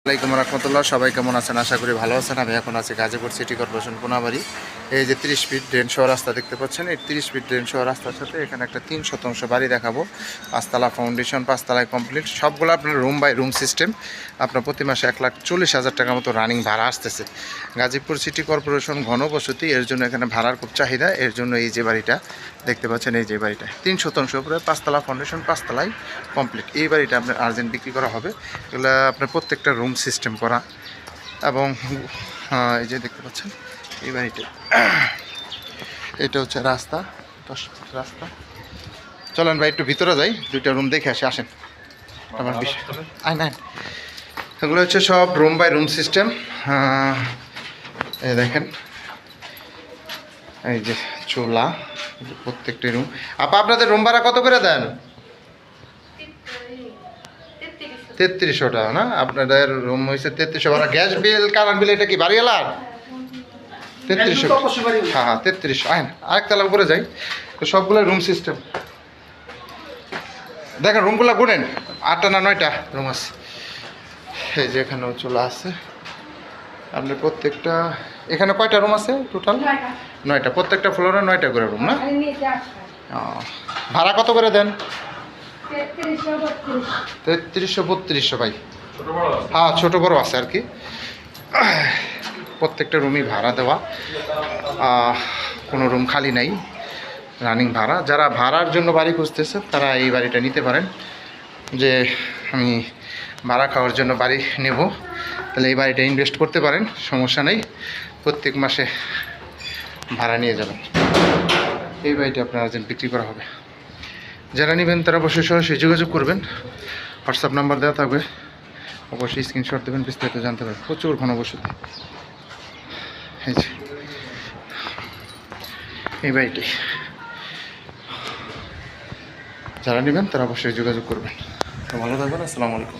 আসসালামু আলাইকুম রহমতুল্লাহ। সবাই কেমন আছেন? আশা করি ভালো আছেন। আমি এখন আছি গাজীপুর সিটি কর্পোরেশন কোনাবাড়ি। এই যে 30 ফিট ড্রেন সহ রাস্তা দেখতে পাচ্ছেন, এই 30 ফিট ড্রেন সহ রাস্তার সাথে এখানে একটা 3 শতাংশ বাড়ি দেখাবো। 5 তলা ফাউন্ডেশন, 5 তলায় কমপ্লিট, সবগুলো আপনার রুম বাই রুম সিস্টেম। আপনার প্রতি মাসে 1,40,000 টাকা মতো রানিং ভাড়া আসতেছে। গাজীপুর সিটি কর্পোরেশন ঘনবসতি, এর জন্য এখানে ভাড়ার খুব চাহিদা। এর জন্য এই যে বাড়িটা দেখতে পাচ্ছেন, এই যে বাড়িটা 3 শতাংশ উপরে, 5 তলা ফাউন্ডেশন, 5 তলায় কমপ্লিট। এই বাড়িটা আপনার আর্জেন্ট বিক্রি করা হবে। এগুলো আপনার প্রত্যেকটা রুম সিস্টেম করা। এবং এই যে দেখতে পাচ্ছেন এই বাড়িটা, এটা হচ্ছে রাস্তা, 10 ফিট রাস্তা। চলেন ভাই একটু ভিতরে যাই, দুইটা রুম দেখে আসি, আসেন। আমার বিষয় এগুলো হচ্ছে সব রুম বাই রুম সিস্টেম। এই দেখেন, এই যে চুলা, প্রত্যেকটি রুম। আপনাদের রুম ভাড়া কত করে দেন? 3300 টাকা না? আপনাদের রুম হয়েছে 3300 ভাড়া। গ্যাস বিল, কারেন্ট বিল এটা কি বাড়ি এলার? 3300। হ্যাঁ হ্যাঁ 3300। আরেকতলা উপরে যাই, তো সবগুলো রুম সিস্টেম দেখেন। রুমগুলো গুনেন, 8টা না 9টা রুম আছে। এই যে এখানেও চুলা আছে। আপনি প্রত্যেকটা, এখানে কয়টা রুম আছে টোটাল? 9টা। প্রত্যেকটা ফ্লোরে 9টা করে রুম না? ভাড়া কত করে দেন? 3300-3200 ভাই। হ্যাঁ ছোট বড় আছে আর কি। প্রত্যেকটা রুমই ভাড়া দেওয়া, কোনো রুম খালি নাই, রানিং ভাড়া। যারা ভাড়ার জন্য বাড়ি খুঁজতেছেন তারা এই বাড়িটা নিতে পারেন। যে আমি ভাড়া খাওয়ার জন্য বাড়ি নেব, তাহলে এই বাড়িটা ইনভেস্ট করতে পারেন, সমস্যা নেই। প্রত্যেক মাসে ভাড়া নিয়ে যাবেন। এই বাড়িটা আপনার আর্জেন্ট বিক্রি করা হবে। যারা নেবেন তারা অবশ্যই সরাসরি যোগাযোগ করবেন। হোয়াটসঅ্যাপ নাম্বার দেওয়া থাকবে, অবশ্যই স্ক্রিনশট দেবেন, বিস্তারিত জানতে পারবেন। প্রচুর ঘনবসতি। এই বাড়িটি যারা নেবেন তারা অবশ্যই যোগাযোগ করবেন। তো ভালো থাকবেন। আসসালামু আলাইকুম।